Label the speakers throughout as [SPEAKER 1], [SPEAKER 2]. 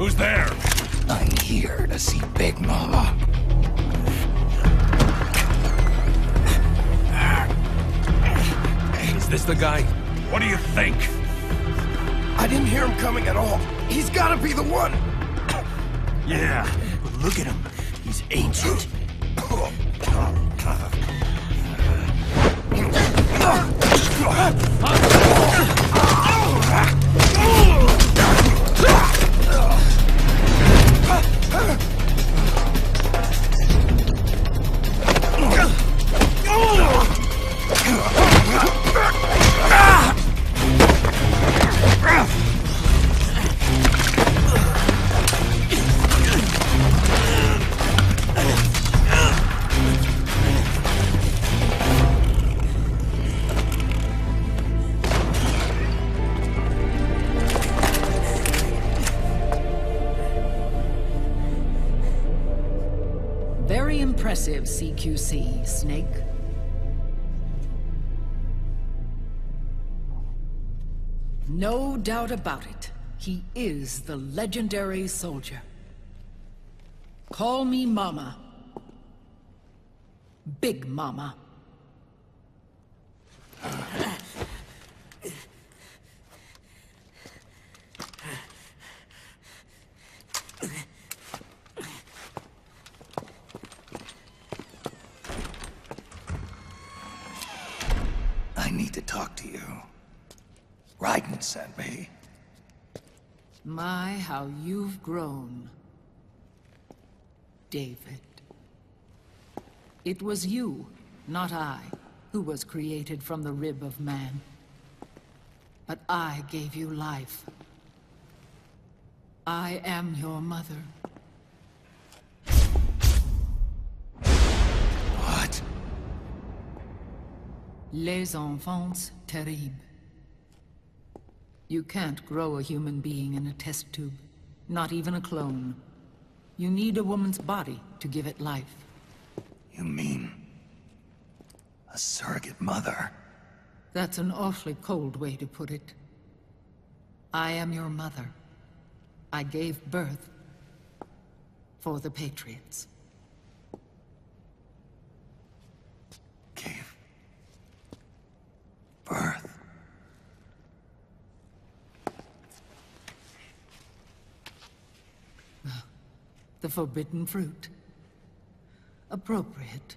[SPEAKER 1] Who's there?
[SPEAKER 2] I'm here to see Big Mama.
[SPEAKER 1] Is this the guy? What do you think?
[SPEAKER 3] I didn't hear him coming at all. He's gotta be the one!
[SPEAKER 1] Yeah, but look at him. He's ancient.
[SPEAKER 4] Very impressive, CQC, Snake. No doubt about it. He is the legendary soldier. Call me Mama. Big Mama.
[SPEAKER 2] I need to talk to you. Raiden sent me.
[SPEAKER 4] My, how you've grown, David. It was you, not I, who was created from the rib of man. But I gave you life. I am your mother.
[SPEAKER 2] What?
[SPEAKER 4] Les enfants terribles. You can't grow a human being in a test tube. Not even a clone. You need a woman's body to give it life.
[SPEAKER 2] You mean... a surrogate mother?
[SPEAKER 4] That's an awfully cold way to put it. I am your mother. I gave birth for the Patriots.
[SPEAKER 2] Gave... birth?
[SPEAKER 4] The forbidden fruit. Appropriate.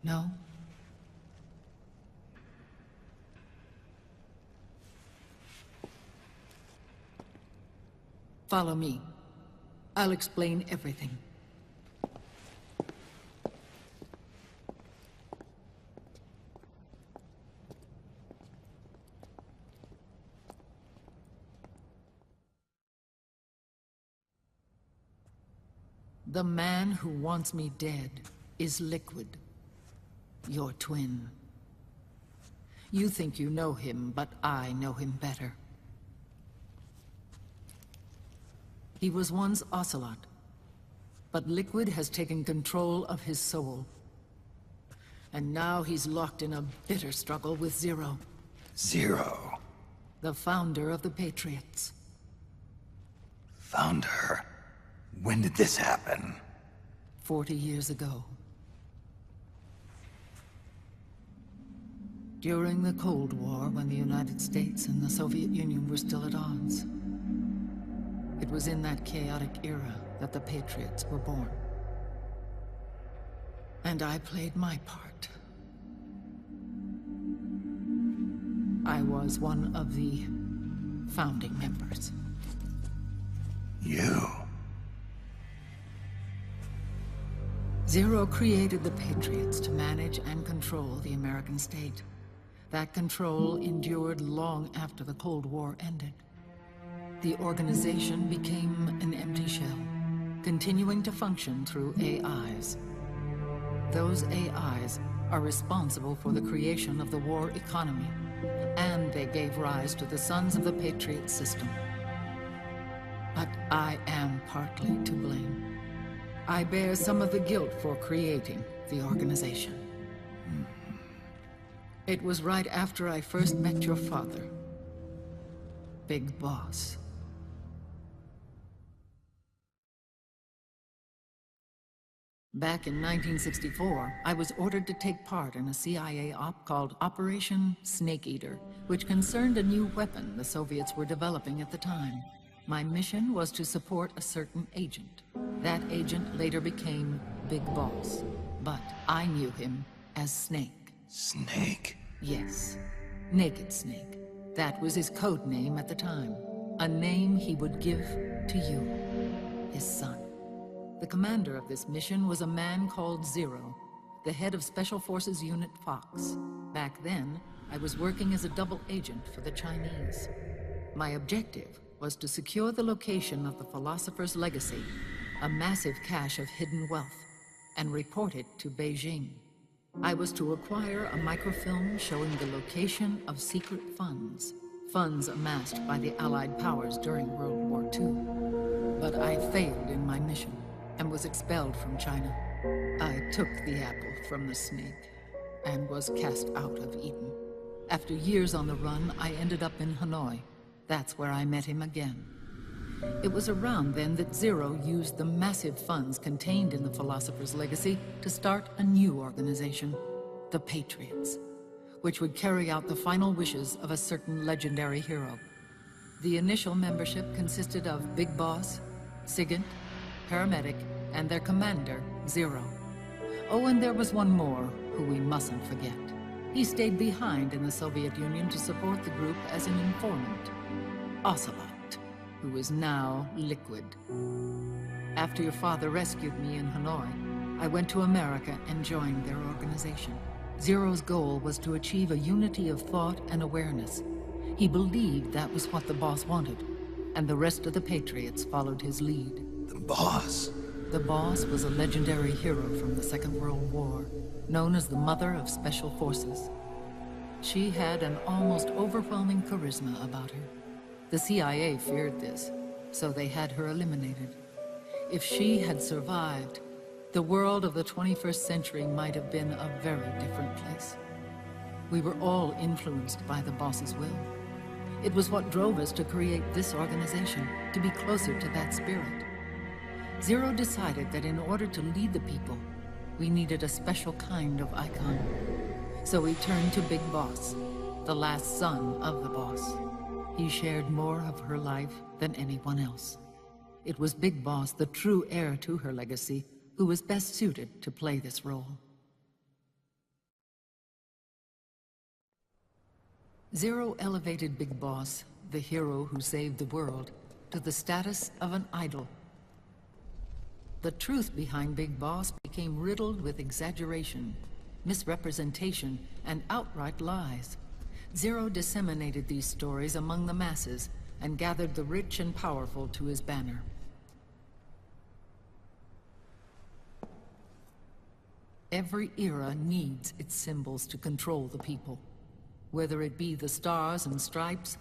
[SPEAKER 4] No? Follow me. I'll explain everything. The man who wants me dead is Liquid, your twin. You think you know him, but I know him better. He was once Ocelot, but Liquid has taken control of his soul. And now he's locked in a bitter struggle with Zero.
[SPEAKER 2] Zero?
[SPEAKER 4] The founder of the Patriots.
[SPEAKER 2] Founder? When did this happen?
[SPEAKER 4] 40 years ago. During the Cold War, when the United States and the Soviet Union were still at odds. It was in that chaotic era that the Patriots were born. And I played my part. I was one of the founding members.
[SPEAKER 2] You?
[SPEAKER 4] Zero created the Patriots to manage and control the American state. That control endured long after the Cold War ended. The organization became an empty shell, continuing to function through AIs. Those AIs are responsible for the creation of the war economy, and they gave rise to the Sons of the Patriot system. But I am partly to blame. I bear some of the guilt for creating the organization. It was right after I first met your father, Big Boss. Back in 1964, I was ordered to take part in a CIA op called Operation Snake Eater, which concerned a new weapon the Soviets were developing at the time. My mission was to support a certain agent. That agent later became Big Boss, but I knew him as Snake.
[SPEAKER 2] Snake?
[SPEAKER 4] Yes, Naked Snake. That was his code name at the time. A name he would give to you, his son. The commander of this mission was a man called Zero, the head of Special Forces Unit Fox. Back then, I was working as a double agent for the Chinese. My objective was to secure the location of the Philosopher's Legacy, a massive cache of hidden wealth, and report it to Beijing. I was to acquire a microfilm showing the location of secret funds, funds amassed by the Allied powers during World War II. But I failed in my mission and was expelled from China. I took the apple from the snake and was cast out of Eden. After years on the run, I ended up in Hanoi. That's where I met him again. It was around then that Zero used the massive funds contained in the Philosopher's Legacy to start a new organization, the Patriots, which would carry out the final wishes of a certain legendary hero. The initial membership consisted of Big Boss, SIGINT, Paramedic, and their commander, Zero. Oh, and there was one more who we mustn't forget. He stayed behind in the Soviet Union to support the group as an informant, Ocelot, who is now Liquid. After your father rescued me in Hanoi, I went to America and joined their organization. Zero's goal was to achieve a unity of thought and awareness. He believed that was what the boss wanted, and the rest of the Patriots followed his lead.
[SPEAKER 2] The boss?
[SPEAKER 4] The boss was a legendary hero from the Second World War, known as the Mother of Special Forces. She had an almost overwhelming charisma about her. The CIA feared this, so they had her eliminated. If she had survived, the world of the 21st century might have been a very different place. We were all influenced by the boss's will. It was what drove us to create this organization, to be closer to that spirit. Zero decided that in order to lead the people, we needed a special kind of icon. So he turned to Big Boss, the last son of the boss. He shared more of her life than anyone else. It was Big Boss, the true heir to her legacy, who was best suited to play this role. Zero elevated Big Boss, the hero who saved the world, to the status of an idol. The truth behind Big Boss became riddled with exaggeration, misrepresentation, and outright lies. Zero disseminated these stories among the masses and gathered the rich and powerful to his banner. Every era needs its symbols to control the people, whether it be the stars and stripes,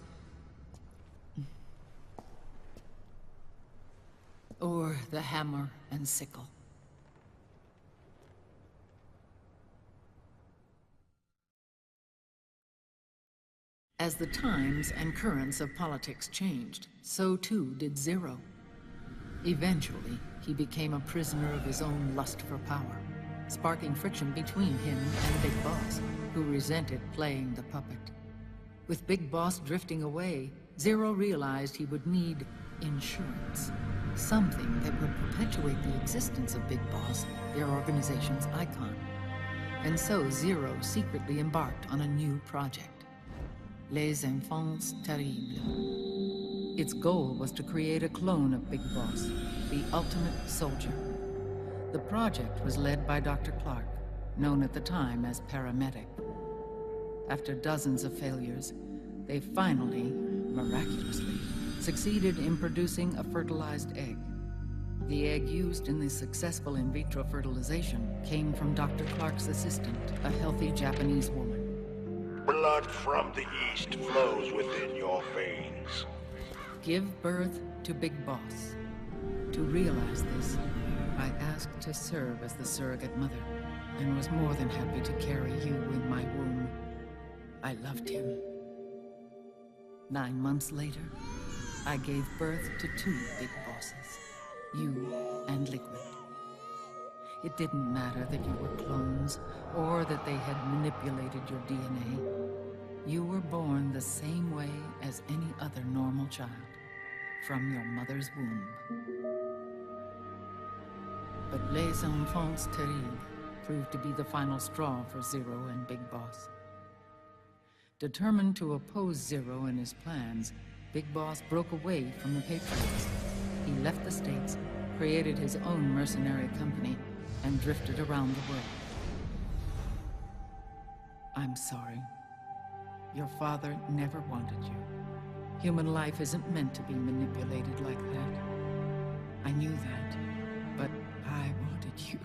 [SPEAKER 4] or the hammer and sickle. As the times and currents of politics changed, so too did Zero. Eventually, he became a prisoner of his own lust for power, sparking friction between him and Big Boss, who resented playing the puppet. With Big Boss drifting away, Zero realized he would need insurance. Something that would perpetuate the existence of Big Boss, their organization's icon. And so Zero secretly embarked on a new project, Les Enfants Terribles. Its goal was to create a clone of Big Boss, the ultimate soldier. The project was led by Dr. Clark, known at the time as Paramedic. After dozens of failures, they finally, miraculously, succeeded in producing a fertilized egg. The egg used in the successful in vitro fertilization came from Dr. Clark's assistant, a healthy Japanese woman.
[SPEAKER 3] Blood from the east flows within your veins.
[SPEAKER 4] Give birth to Big Boss. To realize this, I asked to serve as the surrogate mother, and was more than happy to carry you in my womb. I loved him. 9 months later, I gave birth to 2 Big Bosses, you and Liquid. It didn't matter that you were clones, or that they had manipulated your DNA. You were born the same way as any other normal child, from your mother's womb. But Les Enfants Terribles proved to be the final straw for Zero and Big Boss. Determined to oppose Zero and his plans, Big Boss broke away from the Patriots. He left the States, created his own mercenary company, and drifted around the world. I'm sorry. Your father never wanted you. Human life isn't meant to be manipulated like that. I knew that, but I wanted you.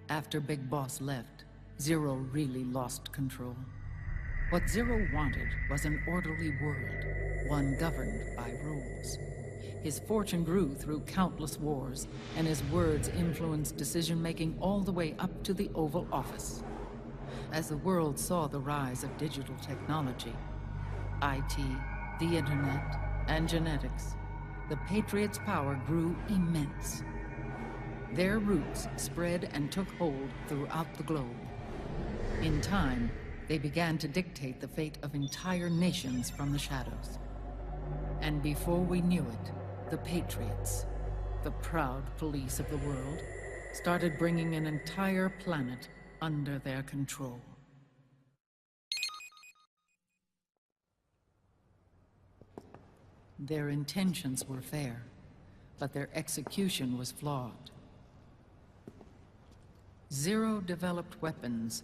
[SPEAKER 4] After Big Boss left, Zero really lost control. What Zero wanted was an orderly world, one governed by rules. His fortune grew through countless wars, and his words influenced decision-making all the way up to the Oval Office. As the world saw the rise of digital technology, IT, the internet, and genetics, the Patriots' power grew immense. Their roots spread and took hold throughout the globe. In time, they began to dictate the fate of entire nations from the shadows. And before we knew it, the Patriots, the proud police of the world, started bringing an entire planet under their control. Their intentions were fair, but their execution was flawed. Zero developed weapons,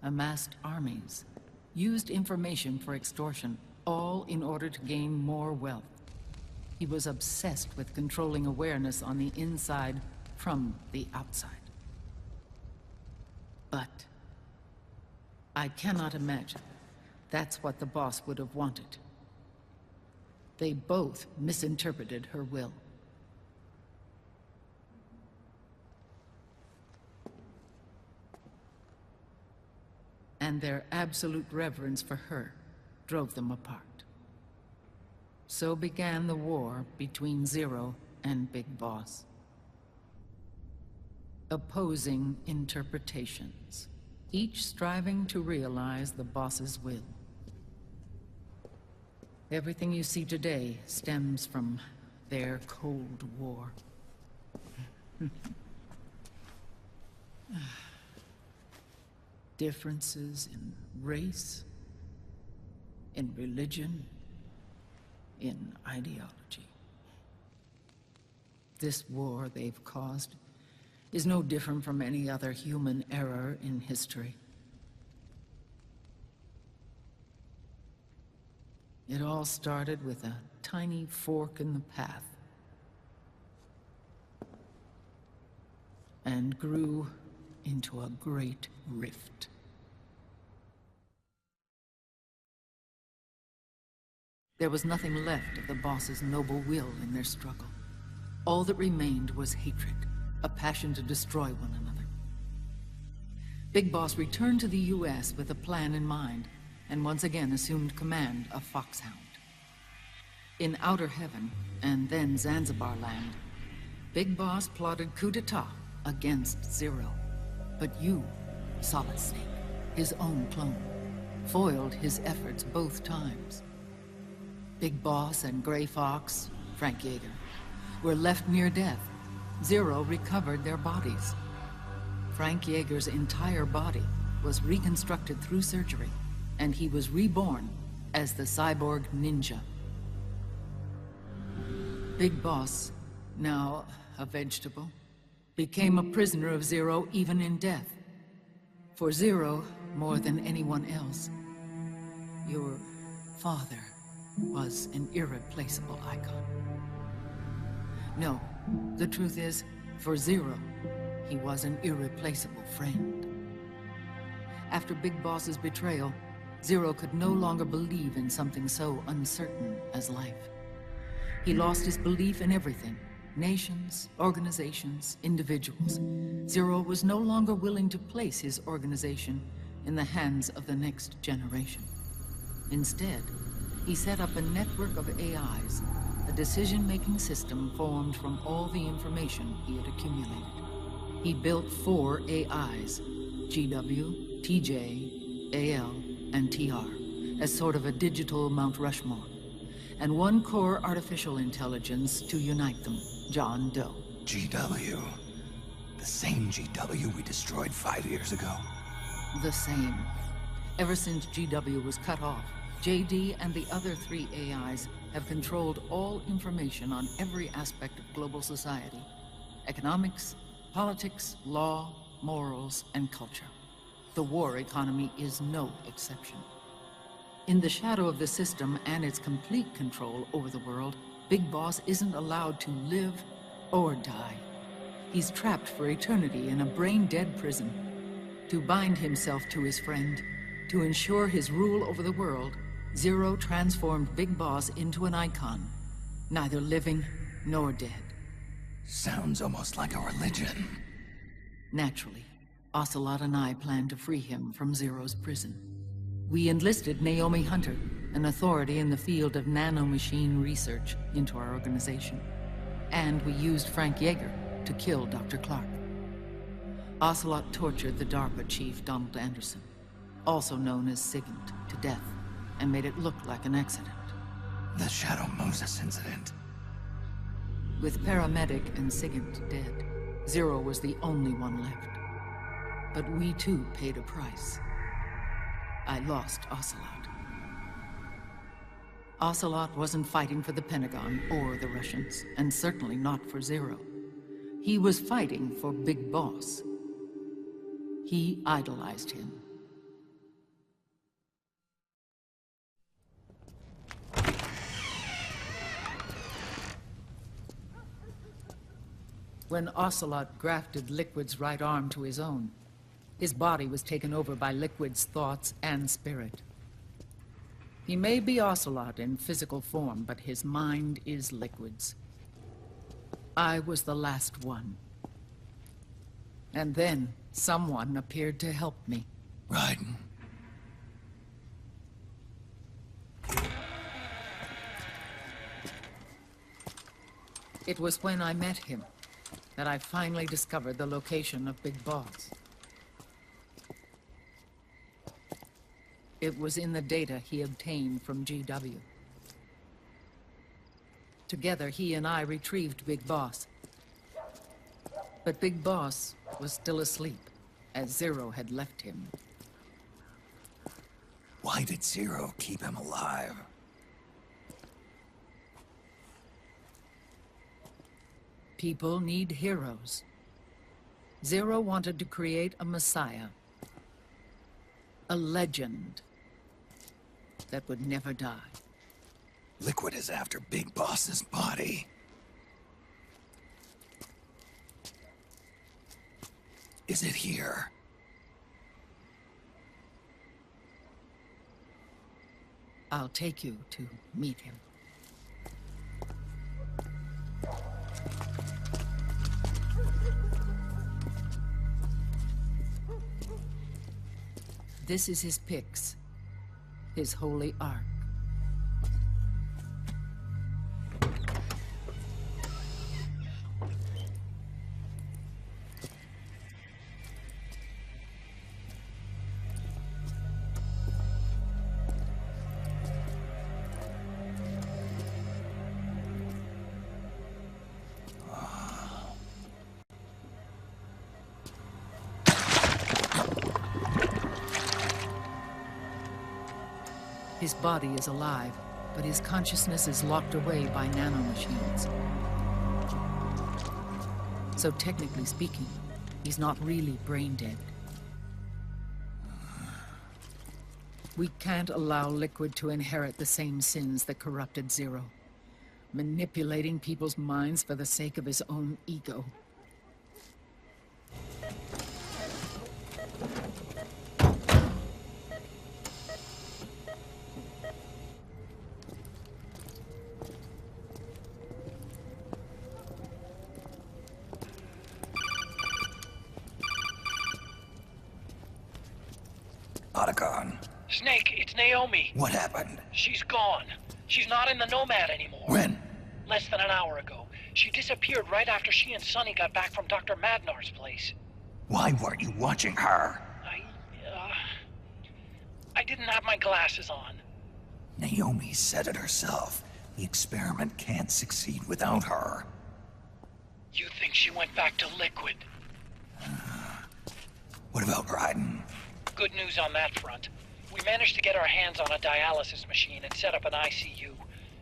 [SPEAKER 4] amassed armies, used information for extortion, all in order to gain more wealth. He was obsessed with controlling awareness on the inside from the outside. But I cannot imagine that's what the boss would have wanted. They both misinterpreted her will. And their absolute reverence for her drove them apart. So began the war between Zero and Big Boss. Opposing interpretations, each striving to realize the boss's will. Everything you see today stems from their Cold War. Differences in race, in religion, in ideology. This war they've caused is no different from any other human error in history. It all started with a tiny fork in the path and grew into a great rift. There was nothing left of the boss's noble will in their struggle. All that remained was hatred, a passion to destroy one another. Big Boss returned to the U.S. with a plan in mind, and once again assumed command of Foxhound. In Outer Heaven, and then Zanzibar Land, Big Boss plotted coup d'etat against Zero. But you, Solid Snake, his own clone, foiled his efforts both times. Big Boss and Gray Fox, Frank Yeager, were left near death. Zero recovered their bodies. Frank Yeager's entire body was reconstructed through surgery, and he was reborn as the cyborg ninja. Big Boss, now a vegetable, became a prisoner of Zero even in death. For Zero, more than anyone else, your father was an irreplaceable icon. No, the truth is, for Zero, he was an irreplaceable friend. After Big Boss's betrayal, Zero could no longer believe in something so uncertain as life. He lost his belief in everything. Nations, organizations, individuals. Zero was no longer willing to place his organization in the hands of the next generation. Instead, he set up a network of AIs, a decision-making system formed from all the information he had accumulated. He built 4 AIs, GW, TJ, AL, and TR, as sort of a digital Mount Rushmore, and 1 core artificial intelligence to unite them, John Doe.
[SPEAKER 2] GW. The same GW we destroyed 5 years ago.
[SPEAKER 4] The same. Ever since GW was cut off, JD and the other 3 AIs have controlled all information on every aspect of global society. Economics, politics, law, morals, and culture. The war economy is no exception. In the shadow of the system and its complete control over the world, Big Boss isn't allowed to live or die. He's trapped for eternity in a brain-dead prison. To bind himself to his friend, to ensure his rule over the world, Zero transformed Big Boss into an icon, neither living nor dead.
[SPEAKER 2] Sounds almost like a religion.
[SPEAKER 4] Naturally, Ocelot and I plan to free him from Zero's prison. We enlisted Naomi Hunter, an authority in the field of nanomachine research, into our organization. And we used Frank Yeager to kill Dr. Clark. Ocelot tortured the DARPA chief, Donald Anderson, also known as Sigint, to death, and made it look like an accident.
[SPEAKER 2] The Shadow Moses incident.
[SPEAKER 4] With paramedic and Sigint dead, Zero was the only one left. But we too paid a price. I lost Ocelot. Ocelot wasn't fighting for the Pentagon or the Russians, and certainly not for Zero. He was fighting for Big Boss. He idolized him. When Ocelot grafted Liquid's right arm to his own, his body was taken over by Liquid's thoughts and spirit. He may be Ocelot in physical form, but his mind is Liquid's. I was the last one. And then someone appeared to help me.
[SPEAKER 2] Raiden.
[SPEAKER 4] It was when I met him that I finally discovered the location of Big Boss. It was in the data he obtained from GW. Together, he and I retrieved Big Boss. But Big Boss was still asleep, as Zero had left him.
[SPEAKER 2] Why did Zero keep him alive?
[SPEAKER 4] People need heroes. Zero wanted to create a messiah. A legend that would never die.
[SPEAKER 2] Liquid is after Big Boss's body. Is it here?
[SPEAKER 4] I'll take you to meet him. This is his pyx, his holy ark. His body is alive, but his consciousness is locked away by nanomachines. So technically speaking, he's not really brain dead. We can't allow Liquid to inherit the same sins that corrupted Zero, manipulating people's minds for the sake of his own ego.
[SPEAKER 2] Otacon.
[SPEAKER 5] Snake, it's Naomi.
[SPEAKER 2] What happened?
[SPEAKER 5] She's gone. She's not in the Nomad anymore.
[SPEAKER 2] When?
[SPEAKER 5] less than an hour ago. She disappeared right after she and Sonny got back from Dr. Madnar's place.
[SPEAKER 2] Why weren't you watching her?
[SPEAKER 5] I didn't have my glasses on.
[SPEAKER 2] Naomi said it herself. The experiment can't succeed without her.
[SPEAKER 5] You think she went back to Liquid?
[SPEAKER 2] What about Raiden?
[SPEAKER 5] Good news on that front. We managed to get our hands on a dialysis machine and set up an ICU.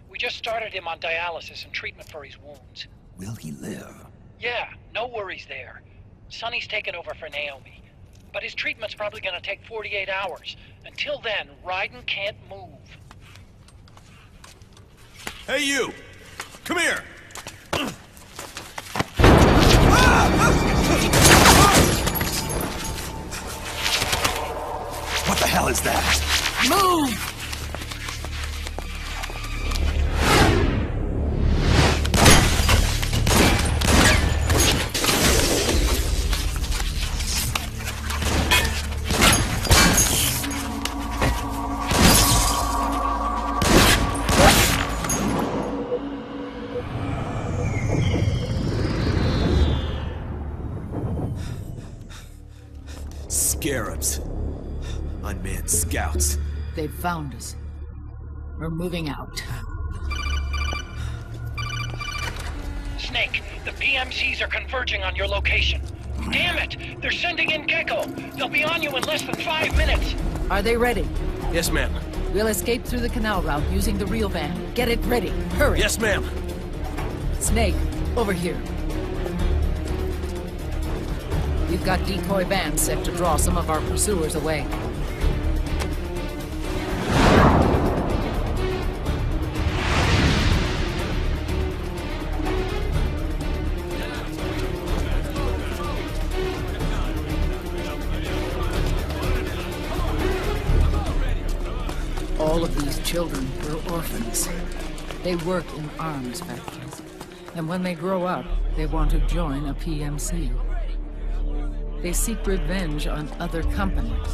[SPEAKER 5] We just started him on dialysis and treatment for his wounds.
[SPEAKER 2] Will he live?
[SPEAKER 5] Yeah, no worries there. Sonny's taken over for Naomi. But his treatment's probably gonna take 48 hours. Until then, Raiden can't move.
[SPEAKER 1] Hey, you! Come here!
[SPEAKER 2] What the hell is that?
[SPEAKER 5] Move!
[SPEAKER 1] Scarabs. Unmanned scouts.
[SPEAKER 4] They've found us. We're moving out.
[SPEAKER 5] Snake, the PMCs are converging on your location. Damn it! They're sending in Gecko! They'll be on you in less than 5 minutes!
[SPEAKER 4] Are they ready?
[SPEAKER 1] Yes, ma'am.
[SPEAKER 4] We'll escape through the canal route using the real van. Get it ready. Hurry!
[SPEAKER 1] Yes, ma'am.
[SPEAKER 4] Snake, over here. We've got decoy vans set to draw some of our pursuers away. All of these children were orphans. They work in arms factories. And when they grow up, they want to join a PMC. They seek revenge on other companies,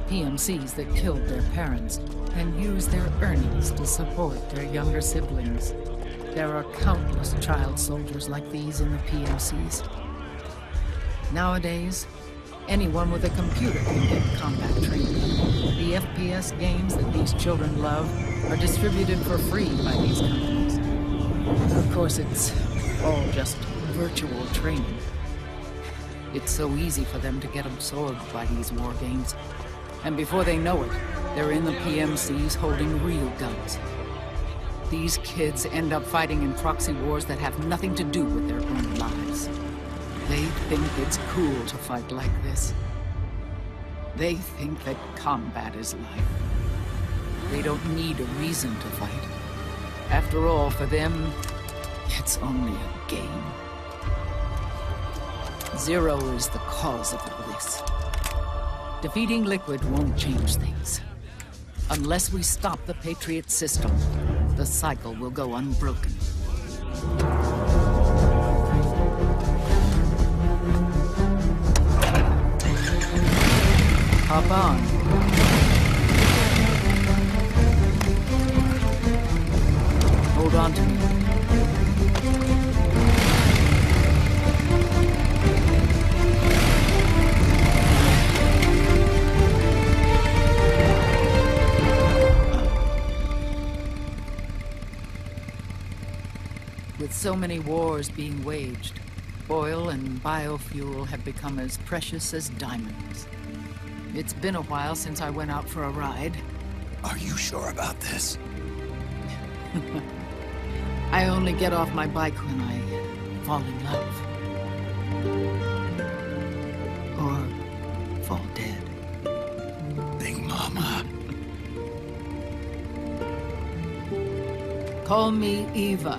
[SPEAKER 4] PMCs that killed their parents, and use their earnings to support their younger siblings. There are countless child soldiers like these in the PMCs. Nowadays, anyone with a computer can get combat training. The FPS games that these children love are distributed for free by these companies. Of course, it's all just virtual training. It's so easy for them to get absorbed by these war games. And before they know it, they're in the PMCs holding real guns. These kids end up fighting in proxy wars that have nothing to do with their own lives. They think it's cool to fight like this. They think that combat is life. They don't need a reason to fight. After all, for them, it's only a game. Zero is the cause of all this. Defeating Liquid won't change things. Unless we stop the Patriot system, the cycle will go unbroken. Hop on. Hold on to me. With so many wars being waged, oil and biofuel have become as precious as diamonds. It's been a while since I went out for a ride.
[SPEAKER 2] Are you sure about this?
[SPEAKER 4] I only get off my bike when I fall in love. Or fall dead.
[SPEAKER 2] Big Mama.
[SPEAKER 4] Call me Eva.